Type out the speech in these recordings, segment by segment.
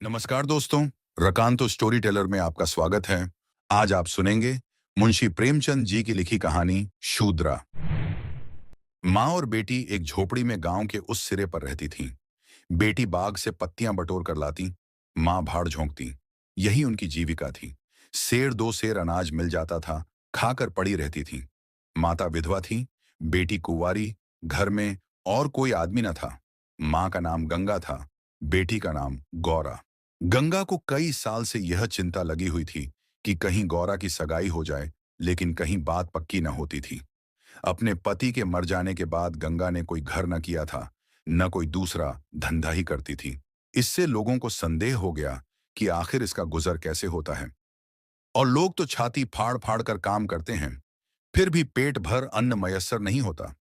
नमस्कार दोस्तों, रकांतो story teller में आपका स्वागत है। आज आप सुनेंगे मुंशी प्रेमचंद जी की लिखी कहानी शूद्रा। माँ और बेटी एक झोपड़ी में गांव के उस सिरे पर रहती थीं। बेटी बाग से पत्तियां बटोर कर लाती, माँ भाड़ झोंकती। यही उनकी जीविका थी। सेर दो सेर अनाज मिल जाता था, खाकर पड़ी रहती थी। माता विधवा थी, बेटी कुंवारी, घर में और कोई आदमी न था। माँ का नाम गंगा था, बेटी का नाम गौरा। गंगा को कई साल से यह चिंता लगी हुई थी कि कहीं गौरा की सगाई हो जाए, लेकिन कहीं बात पक्की न होती थी। अपने पति के मर जाने के बाद गंगा ने कोई घर न किया था, न कोई दूसरा धंधा ही करती थी। इससे लोगों को संदेह हो गया कि आखिर इसका गुजर कैसे होता है। और लोग तो छाती फाड़ फाड़ कर काम करते हैं, फिर भी पेट भर अन्न मयस्सर नहीं होता।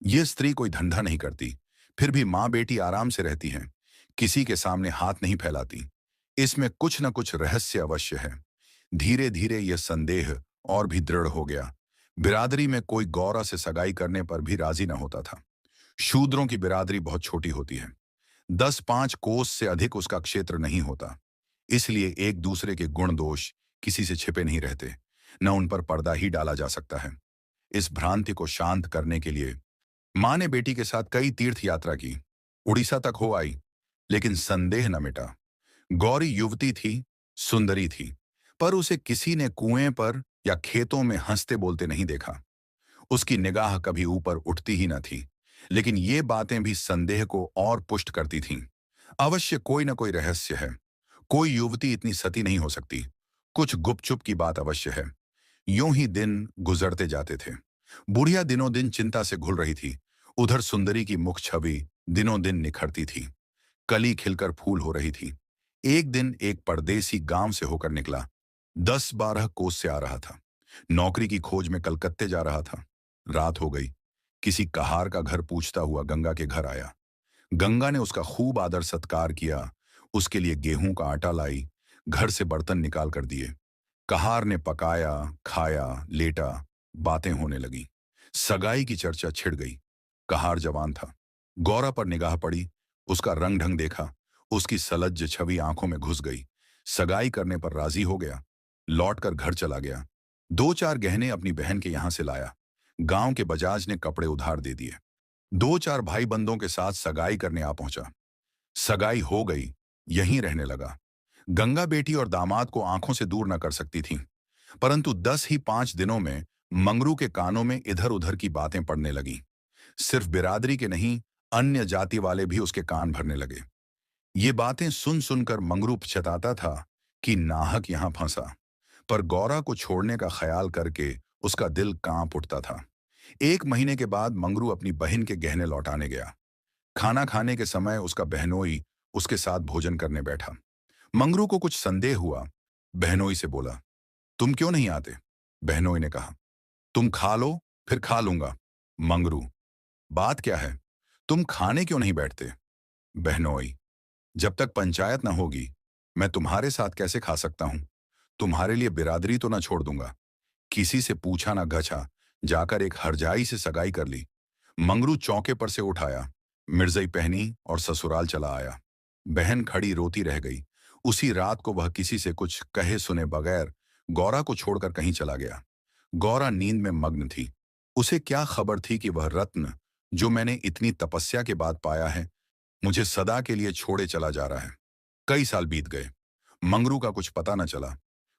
ये स्त्री कोई धंधा नहीं करती, फिर भी माँ बेटी आराम से रहती हैं, किसी के सामने हाथ नहीं फैलाती। इसमें कुछ न कुछ रहस्य अवश्य है। धीरे धीरे यह संदेह और भी दृढ़ हो गया। बिरादरी में कोई गौरा से सगाई करने पर भी राजी न होता था। शूद्रों की बिरादरी बहुत छोटी होती है, 10-5 कोस से अधिक उसका क्षेत्र नहीं होता। इसलिए एक दूसरे के गुण दोष किसी से छिपे नहीं रहते, न उन पर पर्दा ही डाला जा सकता है। इस भ्रांति को शांत करने के लिए माँ ने बेटी के साथ कई तीर्थ यात्रा की, उड़ीसा तक हो आई, लेकिन संदेह न मिटा। गौरी युवती थी, सुंदरी थी, पर उसे किसी ने कुएं पर या खेतों में हंसते बोलते नहीं देखा। उसकी निगाह कभी ऊपर उठती ही न थी, लेकिन ये बातें भी संदेह को और पुष्ट करती थीं। अवश्य कोई न कोई रहस्य है। कोई युवती इतनी सती नहीं हो सकती। कुछ गुपचुप की बात अवश्य है। यूं ही दिन गुजरते जाते थे। बुढ़िया दिनों दिन चिंता से घुल रही थी। उधर सुंदरी की मुख छवि दिनों दिन निखरती थी, कली खिलकर फूल हो रही थी। एक दिन एक परदेसी गांव से होकर निकला, 10-12 कोस से आ रहा था। नौकरी की खोज में कलकत्ते जा रहा था। रात हो गई। किसी कहार का घर पूछता हुआ गंगा के घर आया। गंगा ने उसका खूब आदर सत्कार किया, उसके लिए गेहूं का आटा लाई, घर से बर्तन निकाल कर दिए। कहार ने पकाया, खाया, लेटा, बातें होने लगी। सगाई की चर्चा छिड़ गई। कहार जवान था। गौरा पर निगाह पड़ी, उसका रंग ढंग देखा, उसकी सलज्ज छवि आंखों में घुस गई। सगाई करने पर राजी हो गया। लौटकर घर चला गया। 2-4 गहने अपनी बहन के यहां से लाया। गांव के बजाज ने कपड़े उधार दे दिए। 2-4 भाई बंदों के साथ सगाई करने आ पहुंचा। सगाई हो गई, यहीं रहने लगा। गंगा बेटी और दामाद को आंखों से दूर न कर सकती थी, परंतु 10 ही 5 दिनों में मंगरू के कानों में इधर उधर की बातें पड़ने लगी। सिर्फ बिरादरी के नहीं, अन्य जाति वाले भी उसके कान भरने लगे। ये बातें सुन सुनकर मंगरू पछताता था कि नाहक यहां फंसा, पर गौरा को छोड़ने का ख्याल करके उसका दिल कांप उठता था। 1 महीने के बाद मंगरू अपनी बहन के गहने लौटाने गया। खाना खाने के समय उसका बहनोई उसके साथ भोजन करने बैठा। मंगरू को कुछ संदेह हुआ। बहनोई से बोला, तुम क्यों नहीं आते? बहनोई ने कहा, तुम खा लो, फिर खा लूंगा। मंगरू, बात क्या है? तुम खाने क्यों नहीं बैठते? बहनोई, जब तक पंचायत न होगी, मैं तुम्हारे साथ कैसे खा सकता हूं? तुम्हारे लिए बिरादरी तो न छोड़ दूंगा। किसी से पूछा न गछा, जाकर एक हरजाई से सगाई कर ली। मंगरू चौके पर से उठाया, मिर्जई पहनी और ससुराल चला आया। बहन खड़ी रोती रह गई। उसी रात को वह किसी से कुछ कहे सुने बगैर गौरा को छोड़कर कहीं चला गया। गौरा नींद में मग्न थी। उसे क्या खबर थी कि वह रत्न, जो मैंने इतनी तपस्या के बाद पाया है, मुझे सदा के लिए छोड़े चला जा रहा है। कई साल बीत गए। मंगरू का कुछ पता न चला।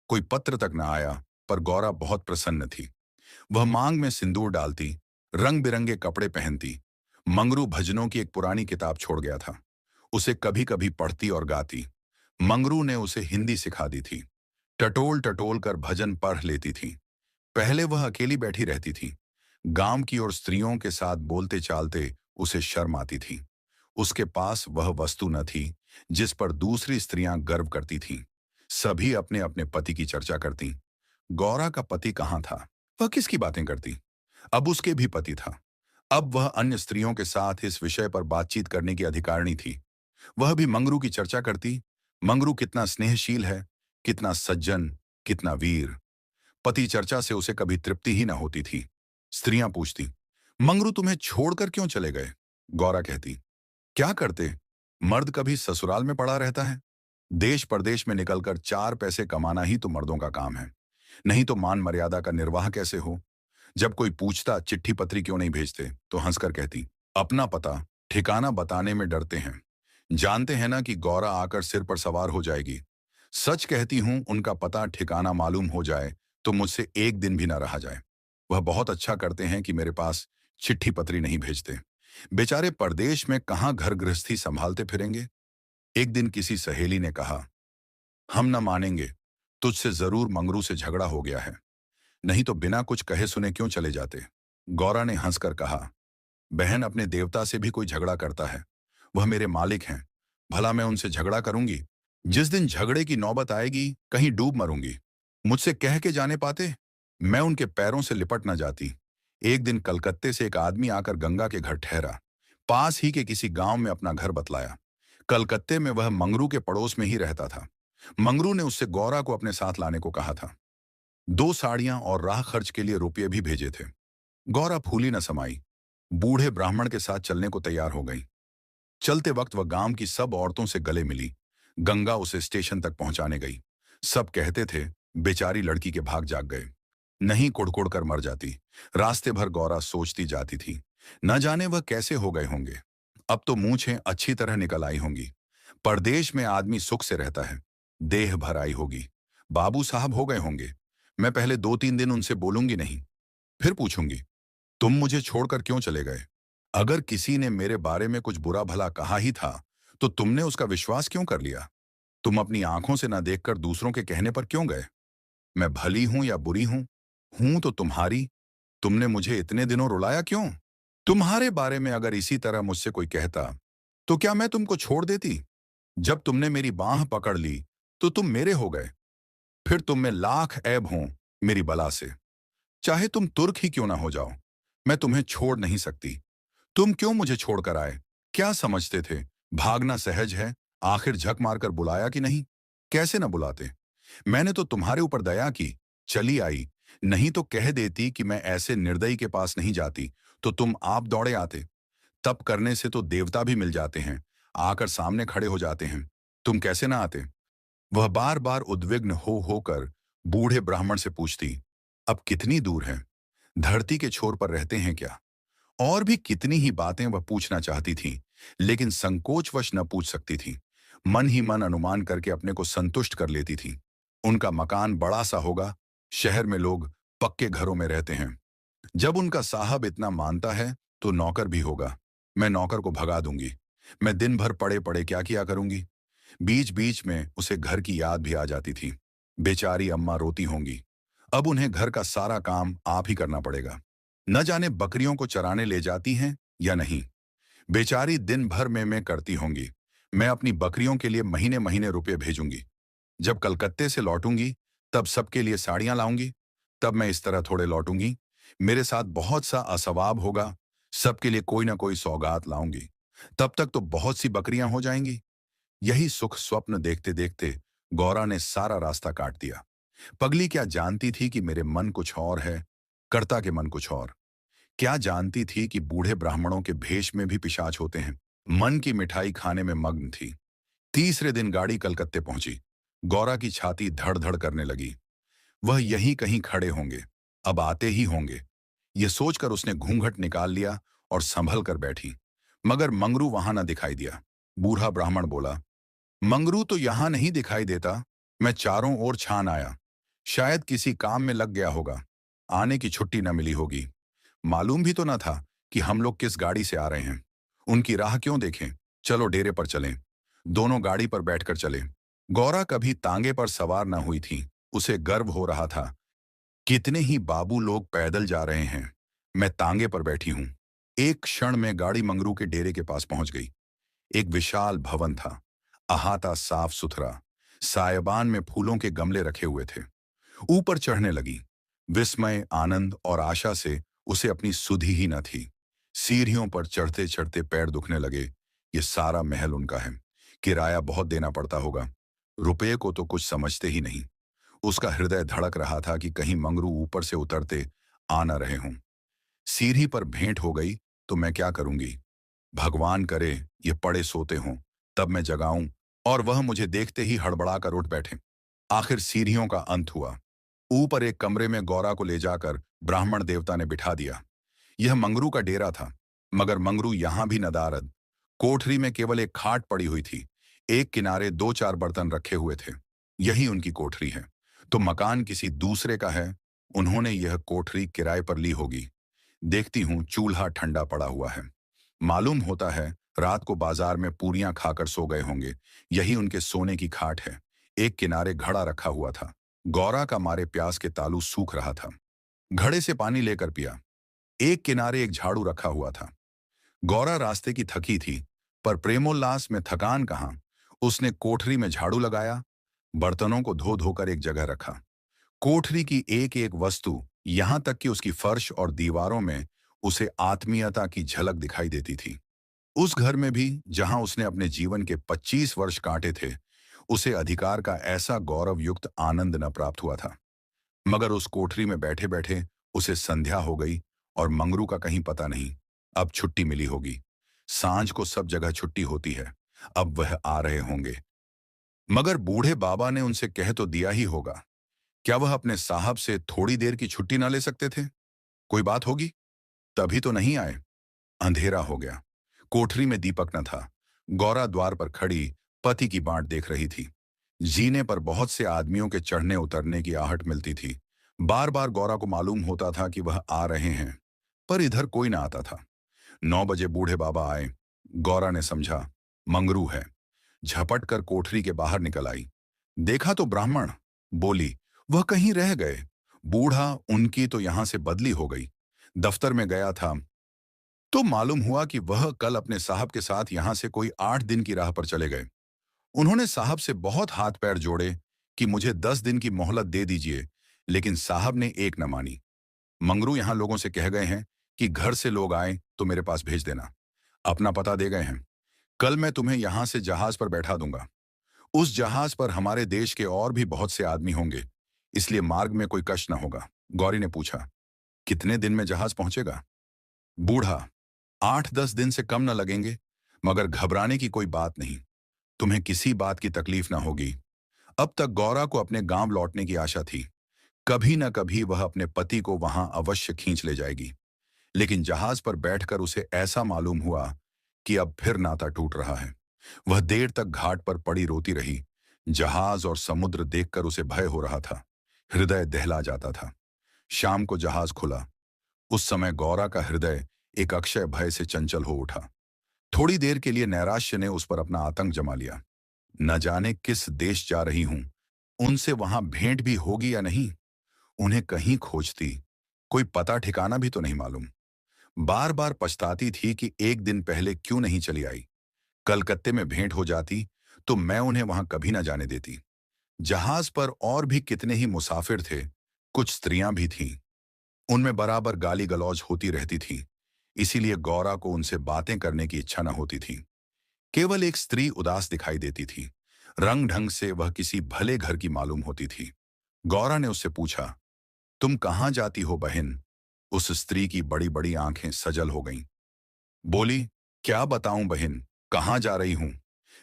कोई पत्र तक न आया, पर गौरा बहुत प्रसन्न थी। वह मांग में सिंदूर डालती, रंग बिरंगे कपड़े पहनती। मंगरू भजनों की एक पुरानी किताब छोड़ गया था, उसे कभी कभी पढ़ती और गाती। मंगरू ने उसे हिंदी सिखा दी थी। टटोल टटोल कर भजन पढ़ लेती थी। पहले वह अकेली बैठी रहती थी। गांव की और स्त्रियों के साथ बोलते चालते उसे शर्म आती थी। उसके पास वह वस्तु न थी जिस पर दूसरी स्त्रियां गर्व करती थीं। सभी अपने अपने पति की चर्चा करती। गौरा का पति कहाँ था? वह किसकी बातें करती? अब उसके भी पति था। अब वह अन्य स्त्रियों के साथ इस विषय पर बातचीत करने की अधिकारिणी थी। वह भी मंगरू की चर्चा करती। मंगरू कितना स्नेहशील है, कितना सज्जन, कितना वीर। पति चर्चा से उसे कभी तृप्ति ही न होती थी। स्त्रियां पूछती, मंगरू तुम्हें छोड़कर क्यों चले गए? गौरा कहती, क्या करते, मर्द कभी ससुराल में पड़ा रहता है। देश परदेश में निकलकर 4 पैसे कमाना ही तो मर्दों का काम है। नहीं तो मान मर्यादा का निर्वाह कैसे हो? जब कोई पूछता चिट्ठी पत्री क्यों नहीं भेजते, तो हंसकर कहती, अपना पता ठिकाना बताने में डरते हैं। जानते हैं ना कि गौरा आकर सिर पर सवार हो जाएगी। सच कहती हूं, उनका पता ठिकाना मालूम हो जाए तो मुझसे एक दिन भी ना रहा जाए। वह बहुत अच्छा करते हैं कि मेरे पास चिट्ठी पत्री नहीं भेजते। बेचारे परदेश में कहां घर गृहस्थी संभालते फिरेंगे। एक दिन किसी सहेली ने कहा, हम न मानेंगे, तुझसे जरूर मंगरू से झगड़ा हो गया है, नहीं तो बिना कुछ कहे सुने क्यों चले जाते। गौरा ने हंसकर कहा, बहन, अपने देवता से भी कोई झगड़ा करता है, वह मेरे मालिक हैं, भला मैं उनसे झगड़ा करूंगी। जिस दिन झगड़े की नौबत आएगी कहीं डूब मरूंगी। मुझसे कह के जाने पाते, मैं उनके पैरों से लिपट न जाती। एक दिन कलकत्ते से एक आदमी आकर गंगा के घर ठहरा। पास ही के किसी गांव में अपना घर बतलाया। कलकत्ते में वह मंगरू के पड़ोस में ही रहता था। मंगरू ने उससे गौरा को अपने साथ लाने को कहा था। 2 साड़ियां और राह खर्च के लिए रुपये भी भेजे थे। गौरा फूली न समाई, बूढ़े ब्राह्मण के साथ चलने को तैयार हो गई। चलते वक्त वह गांव की सब औरतों से गले मिली। गंगा उसे स्टेशन तक पहुंचाने गई। सब कहते थे, बेचारी लड़की के भाग जाग गए, नहीं कुड़कुड़ कर मर जाती। रास्ते भर गौरा सोचती जाती थी, न जाने वह कैसे हो गए होंगे। अब तो मूंछें अच्छी तरह निकल आई होंगी। परदेश में आदमी सुख से रहता है, देह भर आई होगी, बाबू साहब हो गए होंगे। मैं पहले 2-3 दिन उनसे बोलूंगी नहीं, फिर पूछूंगी, तुम मुझे छोड़कर क्यों चले गए? अगर किसी ने मेरे बारे में कुछ बुरा भला कहा ही था, तो तुमने उसका विश्वास क्यों कर लिया? तुम अपनी आंखों से ना देखकर दूसरों के कहने पर क्यों गए? मैं भली हूं या बुरी हूं? हूं तो तुम्हारी। तुमने मुझे इतने दिनों रुलाया क्यों? तुम्हारे बारे में अगर इसी तरह मुझसे कोई कहता, तो क्या मैं तुमको छोड़ देती? जब तुमने मेरी बांह पकड़ ली, तो तुम मेरे हो गए। फिर तुम में लाख ऐब हों मेरी बला से, चाहे तुम तुर्क ही क्यों ना हो जाओ, मैं तुम्हें छोड़ नहीं सकती। तुम क्यों मुझे छोड़कर आए? क्या समझते थे भागना सहज है? आखिर झक मारकर बुलाया कि नहीं? कैसे न बुलाते? मैंने तो तुम्हारे ऊपर दया की, चली आई। नहीं तो कह देती कि मैं ऐसे निर्दयी के पास नहीं जाती, तो तुम आप दौड़े आते। तप करने से तो देवता भी मिल जाते हैं, आकर सामने खड़े हो जाते हैं। तुम कैसे ना आते? वह बार बार उद्विग्न हो होकर बूढ़े ब्राह्मण से पूछती, अब कितनी दूर है? धरती के छोर पर रहते हैं क्या? और भी कितनी ही बातें वह पूछना चाहती थी, लेकिन संकोचवश न पूछ सकती थी। मन ही मन अनुमान करके अपने को संतुष्ट कर लेती थी। उनका मकान बड़ा सा होगा, शहर में लोग पक्के घरों में रहते हैं। जब उनका साहब इतना मानता है, तो नौकर भी होगा। मैं नौकर को भगा दूंगी। मैं दिन भर पड़े पड़े क्या किया करूंगी? बीच बीच में उसे घर की याद भी आ जाती थी। बेचारी अम्मा रोती होंगी। अब उन्हें घर का सारा काम आप ही करना पड़ेगा। न जाने बकरियों को चराने ले जाती हैं या नहीं। बेचारी दिन भर में मैं करती होंगी। मैं अपनी बकरियों के लिए महीने महीने रुपए भेजूंगी। जब कलकत्ते से लौटूंगी, तब सबके लिए साड़ियां लाऊंगी। तब मैं इस तरह थोड़े लौटूंगी। मेरे साथ बहुत सा असवाब होगा। सबके लिए कोई ना कोई सौगात लाऊंगी। तब तक तो बहुत सी बकरियां हो जाएंगी। यही सुख स्वप्न देखते देखते गौरा ने सारा रास्ता काट दिया। पगली क्या जानती थी कि मेरे मन कुछ और है, कर्ता के मन कुछ और। क्या जानती थी कि बूढ़े ब्राह्मणों के भेष में भी पिशाच होते हैं। मन की मिठाई खाने में मग्न थी। तीसरे दिन गाड़ी कलकत्ते पहुंची। गौरा की छाती धड़ धड़ करने लगी। वह यहीं कहीं खड़े होंगे, अब आते ही होंगे। ये सोचकर उसने घूंघट निकाल लिया और संभल कर बैठी। मगर मंगरू वहां न दिखाई दिया। बूढ़ा ब्राह्मण बोला, मंगरू तो यहां नहीं दिखाई देता। मैं चारों ओर छान आया, शायद किसी काम में लग गया होगा। आने की छुट्टी न मिली होगी। मालूम भी तो न था कि हम लोग किस गाड़ी से आ रहे हैं। उनकी राह क्यों देखें? चलो डेरे पर चलें। दोनों गाड़ी पर बैठकर चले। गौरा कभी तांगे पर सवार न हुई थी। उसे गर्व हो रहा था। कितने ही बाबू लोग पैदल जा रहे हैं, मैं तांगे पर बैठी हूं। एक क्षण में गाड़ी मंगरू के डेरे के पास पहुंच गई। एक विशाल भवन था, अहाता साफ सुथरा। सायबान में फूलों के गमले रखे हुए थे। ऊपर चढ़ने लगी। विस्मय, आनंद और आशा से उसे अपनी सुधि ही न थी। सीढ़ियों पर चढ़ते चढ़ते पैर दुखने लगे। ये सारा महल उनका है, किराया बहुत देना पड़ता होगा। रुपये को तो कुछ समझते ही नहीं। उसका हृदय धड़क रहा था कि कहीं मंगरू ऊपर से उतरते आ न रहे हों। सीढ़ी पर भेंट हो गई तो मैं क्या करूंगी? भगवान करे ये पड़े सोते हों, तब मैं जगाऊं और वह मुझे देखते ही हड़बड़ाकर उठ बैठे। आखिर सीढ़ियों का अंत हुआ। ऊपर एक कमरे में गौरा को ले जाकर ब्राह्मण देवता ने बिठा दिया। यह मंगरू का डेरा था, मगर मंगरू यहां भी नदारद। कोठरी में केवल एक खाट पड़ी हुई थी। एक किनारे दो चार बर्तन रखे हुए थे। यही उनकी कोठरी है। तो मकान किसी दूसरे का है। उन्होंने यह कोठरी किराए पर ली होगी। देखती हूँ चूल्हा ठंडा पड़ा हुआ है। मालूम होता है रात को बाजार में पूरियां खाकर सो गए होंगे। यही उनके सोने की खाट है। एक किनारे घड़ा रखा हुआ था। गौरा का मारे प्यास के तालू सूख रहा था। घड़े से पानी लेकर पिया। एक किनारे एक झाड़ू रखा हुआ था। गौरा रास्ते की थकी थी, पर प्रेमोल्लास में थकान कहाँ। उसने कोठरी में झाड़ू लगाया, बर्तनों को धो धोकर एक जगह रखा। कोठरी की एक एक वस्तु, यहां तक कि उसकी फर्श और दीवारों में उसे आत्मीयता की झलक दिखाई देती थी। उस घर में भी जहां उसने अपने जीवन के 25 वर्ष काटे थे, उसे अधिकार का ऐसा गौरव युक्त आनंद न प्राप्त हुआ था। मगर उस कोठरी में बैठे बैठे उसे संध्या हो गई और मंगरू का कहीं पता नहीं। अब छुट्टी मिली होगी। सांझ को सब जगह छुट्टी होती है। अब वह आ रहे होंगे। मगर बूढ़े बाबा ने उनसे कह तो दिया ही होगा। क्या वह अपने साहब से थोड़ी देर की छुट्टी ना ले सकते थे? कोई बात होगी, तभी तो नहीं आए। अंधेरा हो गया। कोठरी में दीपक न था। गौरा द्वार पर खड़ी पति की बाट देख रही थी। जीने पर बहुत से आदमियों के चढ़ने उतरने की आहट मिलती थी। बार बार गौरा को मालूम होता था कि वह आ रहे हैं, पर इधर कोई ना आता था। 9 बजे बूढ़े बाबा आए। गौरा ने समझा मंगरू है। झपट कर कोठरी के बाहर निकल आई। देखा तो ब्राह्मण। बोली, वह कहीं रह गए। बूढ़ा, उनकी तो यहां से बदली हो गई। दफ्तर में गया था तो मालूम हुआ कि वह कल अपने साहब के साथ यहां से कोई 8 दिन की राह पर चले गए। उन्होंने साहब से बहुत हाथ पैर जोड़े कि मुझे 10 दिन की मोहलत दे दीजिए, लेकिन साहब ने एक न मानी। मंगरू यहां लोगों से कह गए हैं कि घर से लोग आए तो मेरे पास भेज देना। अपना पता दे गए हैं। कल मैं तुम्हें यहां से जहाज पर बैठा दूंगा। उस जहाज पर हमारे देश के और भी बहुत से आदमी होंगे, इसलिए मार्ग में कोई कष्ट न होगा। गौरी ने पूछा, कितने दिन में जहाज पहुंचेगा? बूढ़ा, 8-10 दिन से कम न लगेंगे, मगर घबराने की कोई बात नहीं। तुम्हें किसी बात की तकलीफ ना होगी। अब तक गौरा को अपने गांव लौटने की आशा थी। कभी न कभी वह अपने पति को वहां अवश्य खींच ले जाएगी। लेकिन जहाज पर बैठकर उसे ऐसा मालूम हुआ कि अब फिर नाता टूट रहा है। वह देर तक घाट पर पड़ी रोती रही। जहाज और समुद्र देखकर उसे भय हो रहा था। हृदय दहला जाता था। शाम को जहाज खुला। उस समय गौरा का हृदय एक अक्षय भय से चंचल हो उठा। थोड़ी देर के लिए नैराश्य ने उस पर अपना आतंक जमा लिया। न जाने किस देश जा रही हूं। उनसे वहां भेंट भी होगी या नहीं। उन्हें कहीं खोजती, कोई पता ठिकाना भी तो नहीं मालूम। बार बार पछताती थी कि एक दिन पहले क्यों नहीं चली आई। कलकत्ते में भेंट हो जाती तो मैं उन्हें वहां कभी ना जाने देती। जहाज पर और भी कितने ही मुसाफिर थे। कुछ स्त्रियां भी थीं। उनमें बराबर गाली गलौज होती रहती थी। इसीलिए गौरा को उनसे बातें करने की इच्छा न होती थी। केवल एक स्त्री उदास दिखाई देती थी। रंग ढंग से वह किसी भले घर की मालूम होती थी। गौरा ने उससे पूछा, तुम कहाँ जाती हो बहन? उस स्त्री की बड़ी बड़ी आंखें सजल हो गईं। बोली, क्या बताऊं बहन, कहाँ जा रही हूं?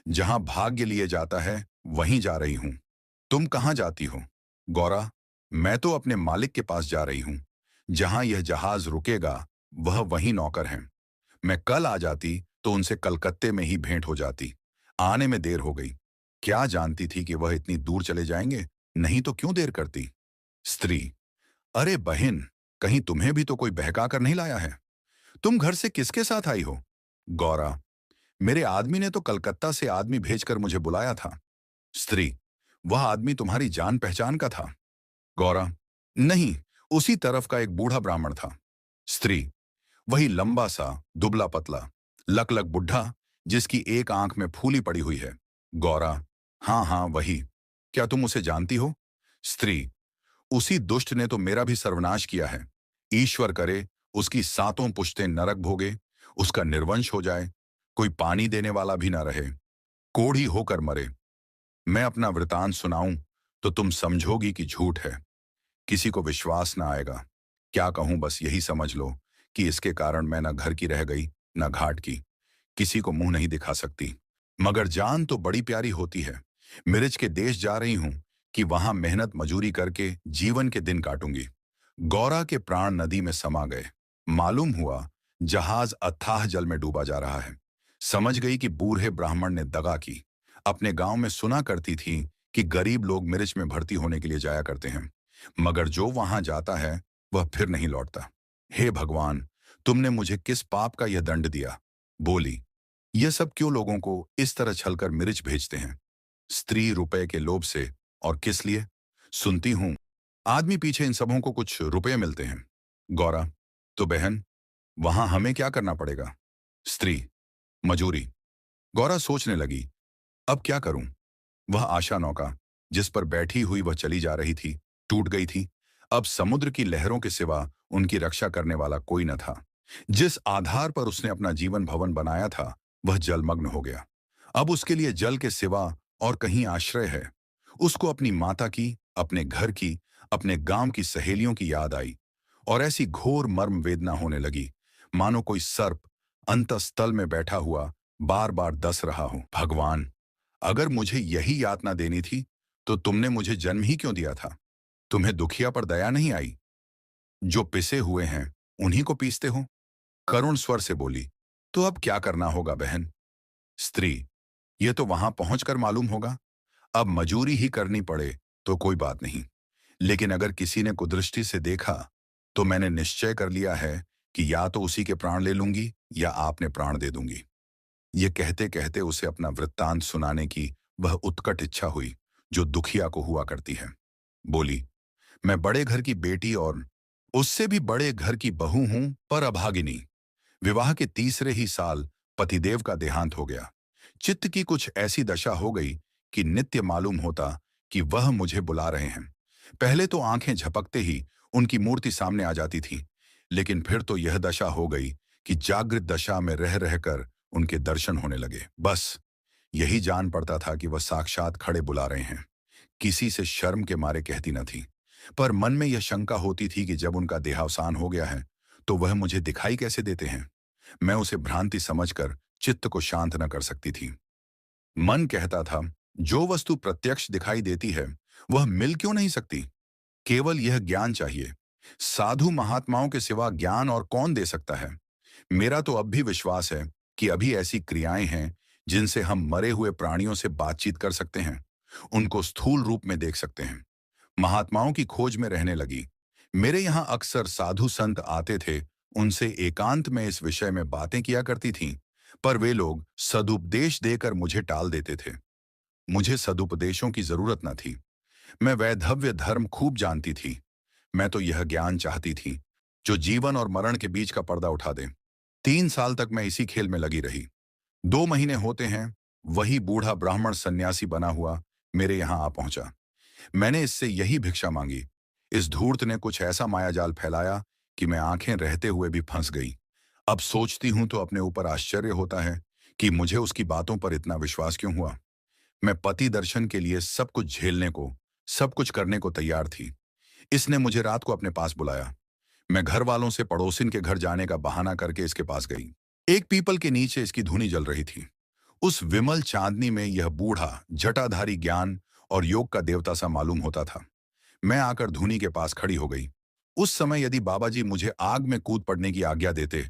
जहां भाग्य लिए जाता है वहीं जा रही हूं। तुम कहाँ जाती हो? गौरा, मैं तो अपने मालिक के पास जा रही हूं। जहां यह जहाज रुकेगा वह वहीं नौकर हैं। मैं कल आ जाती तो उनसे कलकत्ते में ही भेंट हो जाती। आने में देर हो गई। क्या जानती थी कि वह इतनी दूर चले जाएंगे, नहीं तो क्यों देर करती? स्त्री, अरे बहन, कहीं तुम्हें भी तो कोई बहका कर नहीं लाया है? तुम घर से किसके साथ आई हो? गौरा, मेरे आदमी ने तो कलकत्ता से आदमी भेजकर मुझे बुलाया था। स्त्री, वह आदमी तुम्हारी जान पहचान का था? गौरा, नहीं, उसी तरफ का एक बूढ़ा ब्राह्मण था। स्त्री, वही लंबा सा, दुबला पतला, लकलक बुढ़ा, जिसकी एक आंख में फूली पड़ी हुई है। गौरा, हाँ हाँ वही। क्या तुम उसे जानती हो? स्त्री, उसी दुष्ट ने तो मेरा भी सर्वनाश किया है। ईश्वर करे उसकी 7 पुश्तें नरक भोगे, उसका निर्वंश हो जाए, कोई पानी देने वाला भी ना रहे, कोढ़ी होकर मरे। मैं अपना वृतांत सुनाऊं तो तुम समझोगी कि झूठ है। किसी को विश्वास ना आएगा। क्या कहूं, बस यही समझ लो कि इसके कारण मैं न घर की रह गई, न घाट की। किसी को मुंह नहीं दिखा सकती। मगर जान तो बड़ी प्यारी होती है। मिर्च के देश जा रही हूं कि वहां मेहनत मजूरी करके जीवन के दिन काटूंगी। गौरा के प्राण नदी में समा गए। मालूम हुआ जहाज अथाह जल में डूबा जा रहा है। समझ गई कि बूढ़े ब्राह्मण ने दगा की। अपने गांव में सुना करती थी कि गरीब लोग मिर्च में भर्ती होने के लिए जाया करते हैं, मगर जो वहां जाता है वह फिर नहीं लौटता। हे भगवान, तुमने मुझे किस पाप का यह दंड दिया? बोली, यह सब क्यों लोगों को इस तरह छलकर मिर्च भेजते हैं? स्त्री रुपए के लोभ से। और किस लिए? सुनती हूं आदमी पीछे इन सबों को कुछ रुपए मिलते हैं। गौरा, तो बहन, वहां हमें क्या करना पड़ेगा? स्त्री, मजूरी। गौरा सोचने लगी, अब क्या करूं? वह आशा नौका जिस पर बैठी हुई वह चली जा रही थी, टूट गई थी। अब समुद्र की लहरों के सिवा उनकी रक्षा करने वाला कोई न था। जिस आधार पर उसने अपना जीवन भवन बनाया था, वह जलमग्न हो गया। अब उसके लिए जल के सिवा और कहीं आश्रय है? उसको अपनी माता की, अपने घर की, अपने गांव की सहेलियों की याद आई, और ऐसी घोर मर्म वेदना होने लगी, मानो कोई सर्प अंतस्तल में बैठा हुआ बार बार डस रहा हो। भगवान, अगर मुझे यही यातना देनी थी, तो तुमने मुझे जन्म ही क्यों दिया था? तुम्हें दुखिया पर दया नहीं आई? जो पिसे हुए हैं उन्हीं को पीसते हो। करुण स्वर से बोली, तो अब क्या करना होगा बहन? स्त्री, ये तो वहां पहुंचकर मालूम होगा। अब मजूरी ही करनी पड़े तो कोई बात नहीं, लेकिन अगर किसी ने कुदृष्टि से देखा, तो मैंने निश्चय कर लिया है कि या तो उसी के प्राण ले लूंगी या आपने प्राण दे दूंगी। ये कहते कहते उसे अपना वृत्तांत सुनाने की वह उत्कट इच्छा हुई जो दुखिया को हुआ करती है। बोली, मैं बड़े घर की बेटी और उससे भी बड़े घर की बहू हूं, पर अभागिनी। विवाह के तीसरे ही साल पतिदेव का देहांत हो गया। चित्त की कुछ ऐसी दशा हो गई कि नित्य मालूम होता कि वह मुझे बुला रहे हैं। पहले तो आंखें झपकते ही उनकी मूर्ति सामने आ जाती थी, लेकिन फिर तो यह दशा हो गई कि जागृत दशा में रह रहकर उनके दर्शन होने लगे। बस यही जान पड़ता था कि वह साक्षात खड़े बुला रहे हैं। किसी से शर्म के मारे कहती न थी, पर मन में यह शंका होती थी कि जब उनका देहावसान हो गया है, तो वह मुझे दिखाई कैसे देते हैं? मैं उसे भ्रांति समझकर चित्त को शांत न कर सकती थी। मन कहता था, जो वस्तु प्रत्यक्ष दिखाई देती है वह मिल क्यों नहीं सकती? केवल यह ज्ञान चाहिए। साधु महात्माओं के सिवा ज्ञान और कौन दे सकता है? मेरा तो अब भी विश्वास है कि अभी ऐसी क्रियाएं हैं जिनसे हम मरे हुए प्राणियों से बातचीत कर सकते हैं, उनको स्थूल रूप में देख सकते हैं। महात्माओं की खोज में रहने लगी। मेरे यहाँ अक्सर साधु संत आते थे, उनसे एकांत में इस विषय में बातें किया करती थीं, पर वे लोग सदुपदेश देकर मुझे टाल देते थे। मुझे सदुपदेशों की जरूरत न थी। मैं वैधव्य धर्म खूब जानती थी। मैं तो यह ज्ञान चाहती थी जो जीवन और मरण के बीच का पर्दा उठा दे। 3 साल तक मैं इसी खेल में लगी रही। 2 महीने होते हैं, वही बूढ़ा ब्राह्मण सन्यासी बना हुआ मेरे यहाँ आ पहुंचा। मैंने इससे यही भिक्षा मांगी। इस धूर्त ने कुछ ऐसा मायाजाल फैलाया कि मैं आंखें रहते हुए भी फंस गई। अब सोचती हूं तो अपने ऊपर आश्चर्य होता है कि मुझे उसकी बातों पर इतना विश्वास क्यों हुआ। मैं पति दर्शन के लिए सब कुछ झेलने को, सब कुछ करने को तैयार थी। इसने मुझे रात को अपने पास बुलाया। मैं घर वालों से पड़ोसिन के घर जाने का बहाना करके इसके पास गई। एक पीपल के नीचे इसकी धूनी जल रही थी। उस विमल चांदनी में यह बूढ़ा जटाधारी ज्ञान और योग का देवता सा मालूम होता था। मैं आकर धूनी के पास खड़ी हो गई। उस समय यदि बाबा जी मुझे आग में कूद पड़ने की आज्ञा देते,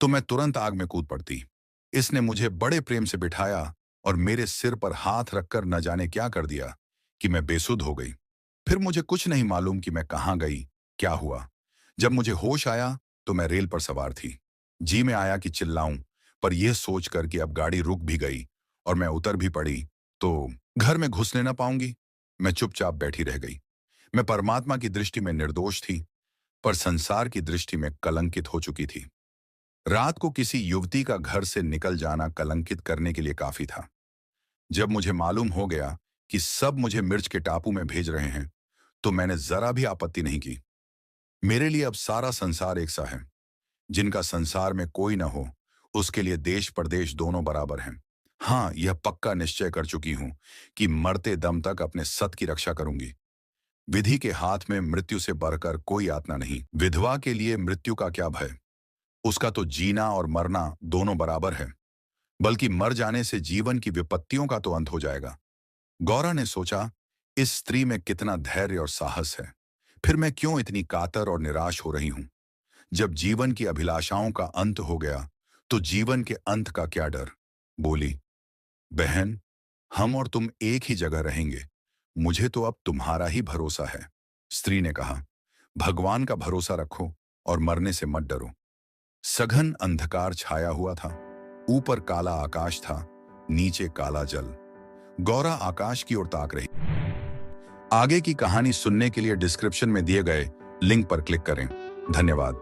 तो मैं तुरंत आग में कूद पड़ती। इसने मुझे बड़े प्रेम से बिठाया और मेरे सिर पर हाथ रखकर न जाने क्या कर दिया कि मैं बेसुध हो गई। फिर मुझे कुछ नहीं मालूम कि मैं कहाँ गई, क्या हुआ। जब मुझे होश आया तो मैं रेल पर सवार थी। जी में आया कि चिल्लाऊं, पर यह सोचकर कि अब गाड़ी रुक भी गई और मैं उतर भी पड़ी तो घर में घुसने न पाऊंगी, मैं चुपचाप बैठी रह गई। मैं परमात्मा की दृष्टि में निर्दोष थी, पर संसार की दृष्टि में कलंकित हो चुकी थी। रात को किसी युवती का घर से निकल जाना कलंकित करने के लिए काफी था। जब मुझे मालूम हो गया कि सब मुझे मिर्च के टापू में भेज रहे हैं, तो मैंने जरा भी आपत्ति नहीं की। मेरे लिए अब सारा संसार एक सा है। जिनका संसार में कोई न हो, उसके लिए देश परदेश दोनों बराबर हैं। हाँ, यह पक्का निश्चय कर चुकी हूं कि मरते दम तक अपने सत की रक्षा करूंगी। विधि के हाथ में मृत्यु से बढ़कर कोई यातना नहीं। विधवा के लिए मृत्यु का क्या भय? उसका तो जीना और मरना दोनों बराबर है। बल्कि मर जाने से जीवन की विपत्तियों का तो अंत हो जाएगा। गौरा ने सोचा, इस स्त्री में कितना धैर्य और साहस है। फिर मैं क्यों इतनी कातर और निराश हो रही हूं? जब जीवन की अभिलाषाओं का अंत हो गया, तो जीवन के अंत का क्या डर? बोली, बहन, हम और तुम एक ही जगह रहेंगे। मुझे तो अब तुम्हारा ही भरोसा है। स्त्री ने कहा, भगवान का भरोसा रखो और मरने से मत डरो। सघन अंधकार छाया हुआ था। ऊपर काला आकाश था, नीचे काला जल। गौरा आकाश की ओर ताक रही। आगे की कहानी सुनने के लिए डिस्क्रिप्शन में दिए गए लिंक पर क्लिक करें। धन्यवाद।